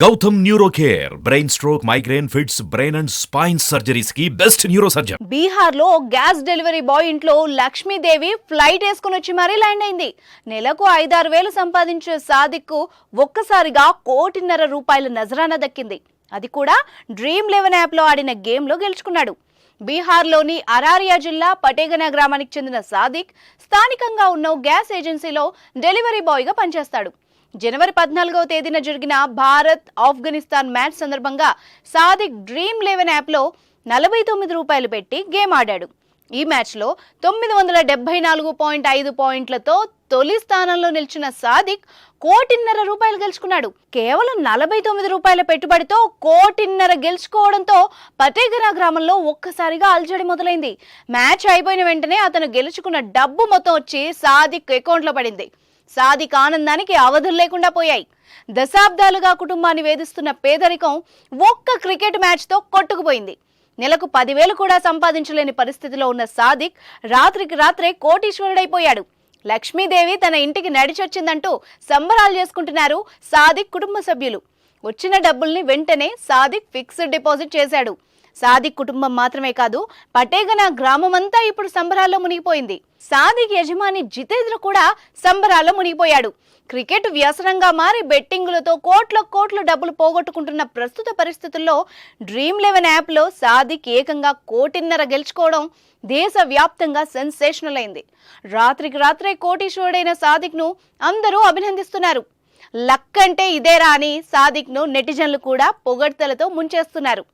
Gautam neuro care brain stroke migraine fits brain and spine surgeries కి best neuro surgeon. Bihar లో gas delivery boy ఇంట్లో Lakshmidevi flight వేసుకుని వచ్చి మరీ ల్యాండ్ అయింది. నెలకు 5-6 వేలు సంపాదించే సాదిక్ కు ఒక్కసారిగా ₹1.5 కోటి నజరానా దక్కింది. అది కూడా Dream11 యాప్ లో ఆడిన గేమ్ లో గెలుచుకున్నాడు. బీహార్లోని అరారియా జిల్లా పటేగనా గ్రామానికి చెందిన సాదిక్ స్థానికంగా ఉన్న గ్యాస్ ఏజెన్సీలో డెలివరీ బాయ్ గా పనిచేస్తాడు. జనవరి 14వ తేదీన జరిగిన భారత్-ఆఫ్ఘనిస్తాన్ మ్యాచ్ సందర్భంగా సాదిక్ Dream11 యాప్లో ₹49 పెట్టి గేమ్ ఆడాడు. ఈ మ్యాచ్లో 974.5 పాయింట్లతో తొలి స్థానంలో నిలిచిన సాదిక్ ₹1.5 కోటి గెలుచుకున్నాడు. కేవలం ₹49 పెట్టుబడితో ₹1.5 కోటి గెలుచుకోవడంతో పటేగనా గ్రామంలో ఒక్కసారిగా అల్జడి మొదలైంది. మ్యాచ్ అయిపోయిన వెంటనే అతను గెలుచుకున్న డబ్బు మొత్తం వచ్చి సాదిక్ అకౌంట్లో పడింది. సాదిక్ ఆనందానికి అవధులు లేకుండా పోయాయి. దశాబ్దాలుగా కుటుంబాన్ని వేధిస్తున్న పేదరికం ఒక్క క్రికెట్ మ్యాచ్తో కొట్టుకుపోయింది. నెలకు 10,000 కూడా సంపాదించలేని పరిస్థితిలో ఉన్న సాదిక్ రాత్రికి రాత్రే కోటీశ్వరుడైపోయాడు. లక్ష్మీదేవి తన ఇంటికి నడిచొచ్చిందంటూ సంబరాలు చేసుకుంటున్నారు సాదిక్ కుటుంబ సభ్యులు. వచ్చిన డబ్బుల్ని వెంటనే సాదిక్ ఫిక్స్డ్ డిపాజిట్ చేశాడు. సాదిక్ కుటుంబం మాత్రమే కాదు, పటేగనా గ్రామమంతా ఇప్పుడు సంబరాల్లో మునిగిపోయింది. సాదిక్ యజమాని జితేంద్ర కూడా సంబరాల్లో మునిగిపోయాడు. క్రికెట్ వ్యసనంగా మారి బెట్టింగులతో కోట్ల డబ్బులు పోగొట్టుకుంటున్న ప్రస్తుత పరిస్థితుల్లో Dream11 యాప్లో సాదిక్ ఏకంగా ₹1.5 కోటి గెలుచుకోవడం దేశవ్యాప్తంగా సెన్సేషనల్ అయింది. రాత్రికి రాత్రే కోటీశ్వరుడైన సాదిక్ను అందరూ అభినందిస్తున్నారు. లక్ అంటే ఇదేరా అని సాదిక్ను నెటిజన్లు కూడా పొగడ్తలతో ముంచేస్తున్నారు.